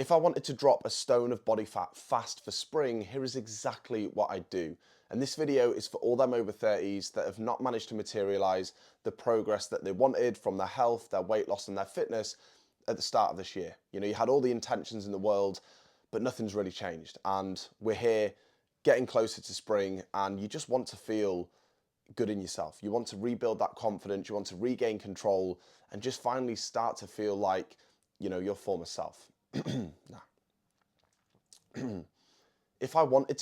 If I wanted to drop a stone of body fat fast for spring, here is exactly what I do. And this video is for all them over 30s that have not managed to materialize the progress that they wanted from their health, their weight loss and their fitness at the start of this year. You know, you had all the intentions in the world, but nothing's really changed. And we're here getting closer to spring and you just want to feel good in yourself. You want to rebuild that confidence, you want to regain control and just finally start to feel like, you know, your former self. If I wanted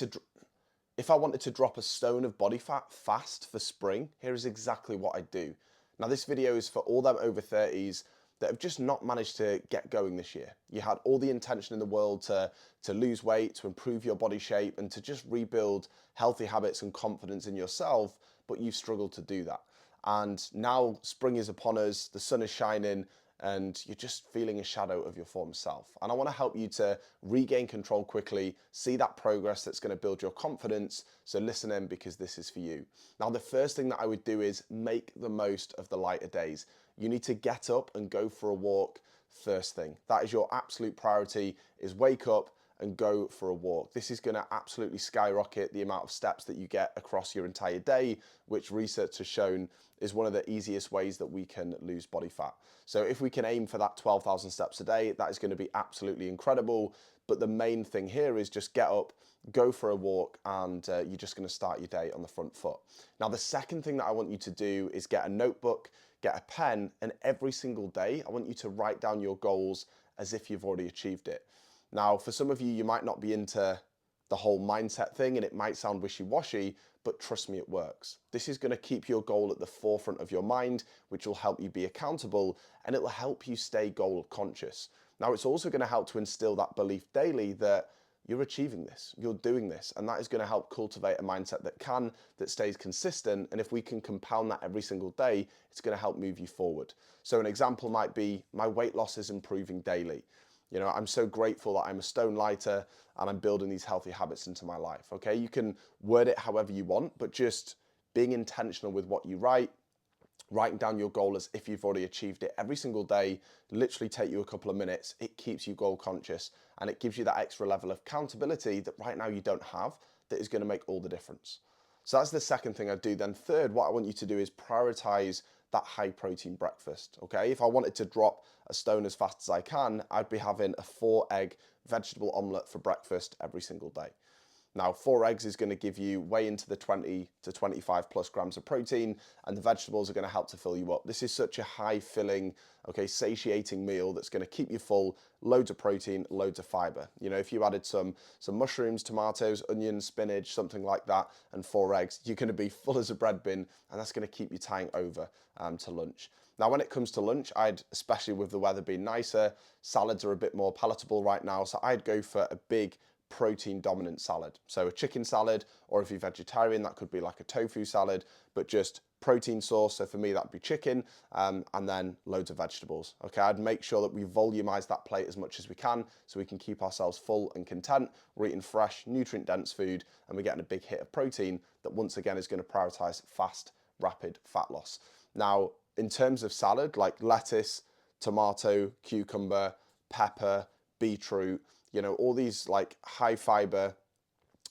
to drop a stone of body fat fast for spring, here is exactly what I do. Now this video is for all them over 30s that have just not managed to get going this year. You had all the intention in the world to lose weight, to improve your body shape and to just rebuild healthy habits and confidence in yourself, but you've struggled to do that. And now spring is upon us, the sun is shining, and you're just feeling a shadow of your former self. And I want to help you to regain control quickly, see that progress that's going to build your confidence. So listen in because this is for you. Now, the first thing that I would do is make the most of the lighter days. You need to get up and go for a walk first thing. That is your absolute priority, is wake up and go for a walk. This is going to absolutely skyrocket the amount of steps that you get across your entire day, which research has shown is one of the easiest ways that we can lose body fat. So if we can aim for that 12,000 steps a day, that is going to be absolutely incredible. But the main thing here is just get up, go for a walk, and you're just going to start your day on the front foot. Now, the second thing that I want you to do is get a notebook, get a pen, and every single day, I want you to write down your goals as if you've already achieved it. Now, for some of you, you might not be into the whole mindset thing and it might sound wishy-washy, but trust me, it works. This is going to keep your goal at the forefront of your mind, which will help you be accountable and it will help you stay goal conscious. Now, it's also going to help to instill that belief daily that you're achieving this, you're doing this, and that is going to help cultivate a mindset that stays consistent. And if we can compound that every single day, it's going to help move you forward. So an example might be my weight loss is improving daily. You know, I'm so grateful that I'm a stone lighter and I'm building these healthy habits into my life, okay? You can word it however you want, but just being intentional with what you write, writing down your goal as if you've already achieved it every single day, literally take you a couple of minutes. It keeps you goal conscious and it gives you that extra level of accountability that right now you don't have, that is going to make all the difference. So that's the second thing I do. Then third, what I want you to do is prioritize that high protein breakfast, okay? If I wanted to drop a stone as fast as I can, I'd be having a 4-egg vegetable omelette for breakfast every single day. Now, 4 eggs is going to give you way into the 20 to 25 plus grams of protein, and the vegetables are going to help to fill you up. This is such a high filling, okay, satiating meal that's going to keep you full, loads of protein, loads of fiber. You know, if you added some mushrooms, tomatoes, onions, spinach, something like that, and 4 eggs, you're going to be full as a bread bin, and that's going to keep you tying over to lunch. Now, when it comes to lunch, especially with the weather being nicer, salads are a bit more palatable right now, so I'd go for a big protein dominant salad. So a chicken salad, or if you're vegetarian, that could be like a tofu salad, but just protein source. So for me, that'd be chicken, and then loads of vegetables. Okay, I'd make sure that we volumize that plate as much as we can so we can keep ourselves full and content. We're eating fresh, nutrient dense food, and we're getting a big hit of protein that once again is going to prioritize fast, rapid fat loss. Now, in terms of salad, like lettuce, tomato, cucumber, pepper, beetroot, you know, all these like high fiber,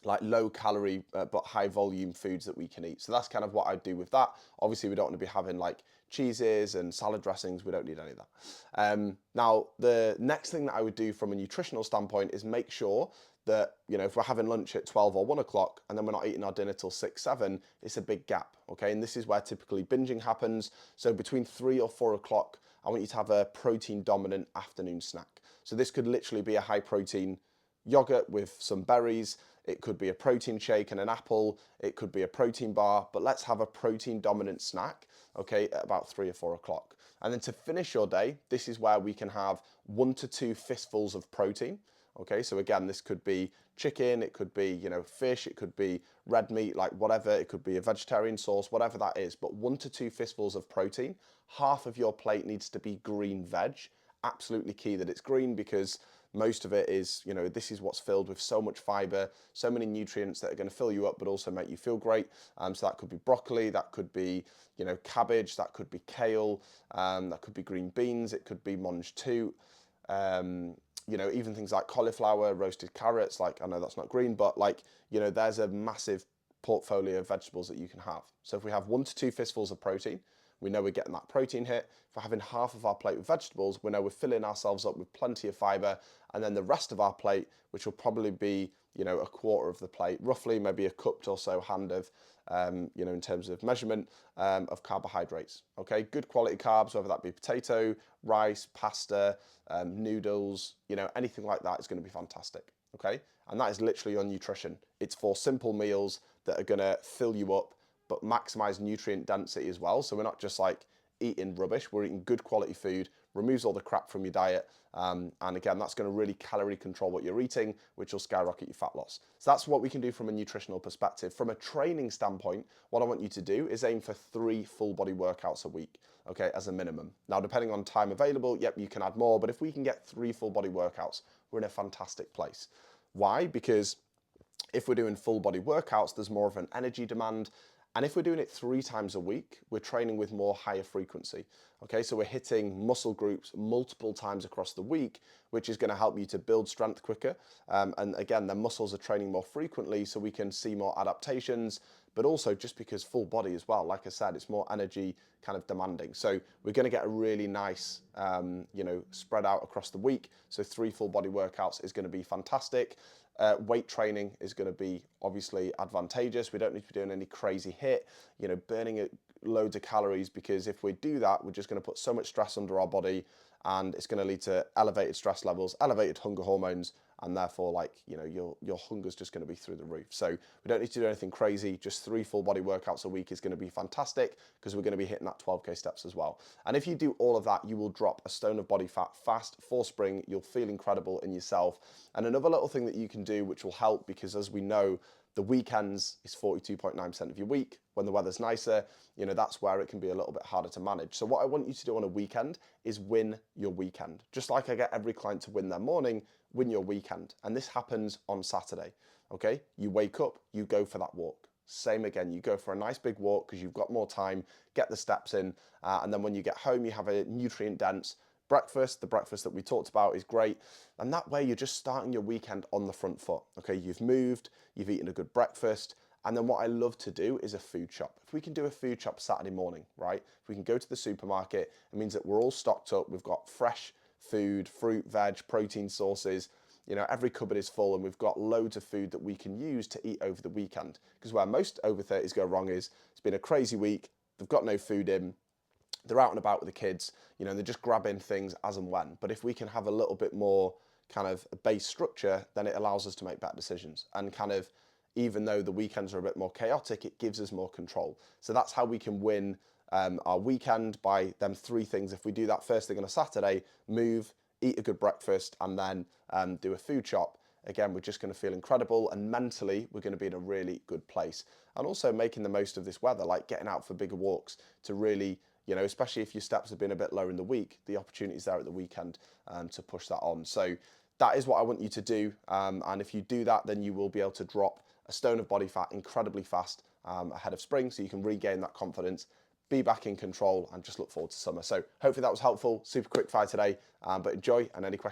like low calorie, but high volume foods that we can eat. So that's kind of what I do with that. Obviously, we don't want to be having like cheeses and salad dressings. We don't need any of that. Now, the next thing that I would do from a nutritional standpoint is make sure that, you know, if we're having lunch at 12 or 1 o'clock and then we're not eating our dinner till 6, 7, it's a big gap, okay? And this is where typically binging happens. So between 3 or 4 o'clock, I want you to have a protein dominant afternoon snack. So this could literally be a high protein yogurt with some berries. It could be a protein shake and an apple. It could be a protein bar, but let's have a protein dominant snack, okay, at about 3 or 4 o'clock. And then to finish your day, this is where we can have 1 to 2 fistfuls of protein. Okay, so again, this could be chicken, it could be, you know, fish, it could be red meat, like whatever, it could be a vegetarian sauce, whatever that is, but 1 to 2 fistfuls of protein. Half of your plate needs to be green veg. Absolutely key that it's green because most of it is, you know, this is what's filled with so much fiber, so many nutrients that are going to fill you up, but also make you feel great. So that could be broccoli, that could be, you know, cabbage, that could be kale, that could be green beans, it could be mange tout. you know, even things like cauliflower, roasted carrots, like I know that's not green, but like, you know, there's a massive portfolio of vegetables that you can have. So if we have 1 to 2 fistfuls of protein, we know we're getting that protein hit. If we're having half of our plate with vegetables, we know we're filling ourselves up with plenty of fiber, and then the rest of our plate, which will probably be, you know, a quarter of the plate, roughly maybe a cupped or so hand of, you know, in terms of measurement of carbohydrates. Okay, good quality carbs, whether that be potato, rice, pasta, noodles, you know, anything like that is going to be fantastic. Okay, and that is literally your nutrition. It's for simple meals that are going to fill you up, but maximize nutrient density as well. So we're not just like eating rubbish, we're eating good quality food, removes all the crap from your diet. And again, that's going to really calorie control what you're eating, which will skyrocket your fat loss. So that's what we can do from a nutritional perspective. From a training standpoint, what I want you to do is aim for 3 full body workouts a week, okay, as a minimum. Now, depending on time available, yep, you can add more, but if we can get 3 full body workouts, we're in a fantastic place. Why? Because if we're doing full body workouts, there's more of an energy demand. And if we're doing it 3 times a week, we're training with more higher frequency. Okay, so we're hitting muscle groups multiple times across the week, which is going to help you to build strength quicker. And again, the muscles are training more frequently, so we can see more adaptations, but also just because full body as well, like I said, it's more energy kind of demanding. So we're going to get a really nice, you know, spread out across the week. So 3 full body workouts is going to be fantastic. Weight training is going to be obviously advantageous. We don't need to be doing any crazy hit, you know, burning loads of calories, because if we do that, we're just going to put so much stress under our body, and it's going to lead to elevated stress levels, elevated hunger hormones, and therefore, like, you know, your hunger's just going to be through the roof. So we don't need to do anything crazy. Just 3 full body workouts a week is going to be fantastic, because we're going to be hitting that 12K steps as well. And if you do all of that, you will drop a stone of body fat fast for spring. You'll feel incredible in yourself. And another little thing that you can do, which will help, because as we know, the weekends is 42.9% of your week. When the weather's nicer, you know, that's where it can be a little bit harder to manage. So what I want you to do on a weekend is win your weekend. Just like I get every client to win their morning, win your weekend. And this happens on Saturday, okay? You wake up, you go for that walk. Same again, you go for a nice big walk because you've got more time, get the steps in, and then when you get home, you have a nutrient-dense breakfast. The breakfast that we talked about is great. And that way you're just starting your weekend on the front foot. Okay, you've moved, you've eaten a good breakfast. And then what I love to do is a food shop. If we can do a food shop Saturday morning, right? If we can go to the supermarket, it means that we're all stocked up. We've got fresh food, fruit, veg, protein sources. You know, every cupboard is full, and we've got loads of food that we can use to eat over the weekend. Because where most over 30s go wrong is it's been a crazy week, they've got no food in, they're out and about with the kids, you know, they're just grabbing things as and when. But if we can have a little bit more kind of base structure, then it allows us to make better decisions. And kind of, even though the weekends are a bit more chaotic, it gives us more control. So that's how we can win our weekend, by them 3 things. If we do that first thing on a Saturday, move, eat a good breakfast, and then do a food shop, again, we're just going to feel incredible, and mentally we're going to be in a really good place. And also making the most of this weather, like getting out for bigger walks to really, you know, especially if your steps have been a bit lower in the week, the opportunity's there at the weekend to push that on. So that is what I want you to do. And if you do that, then you will be able to drop a stone of body fat incredibly fast ahead of spring, so you can regain that confidence, be back in control, and just look forward to summer. So hopefully that was helpful. Super quick fire today, but enjoy, and any questions.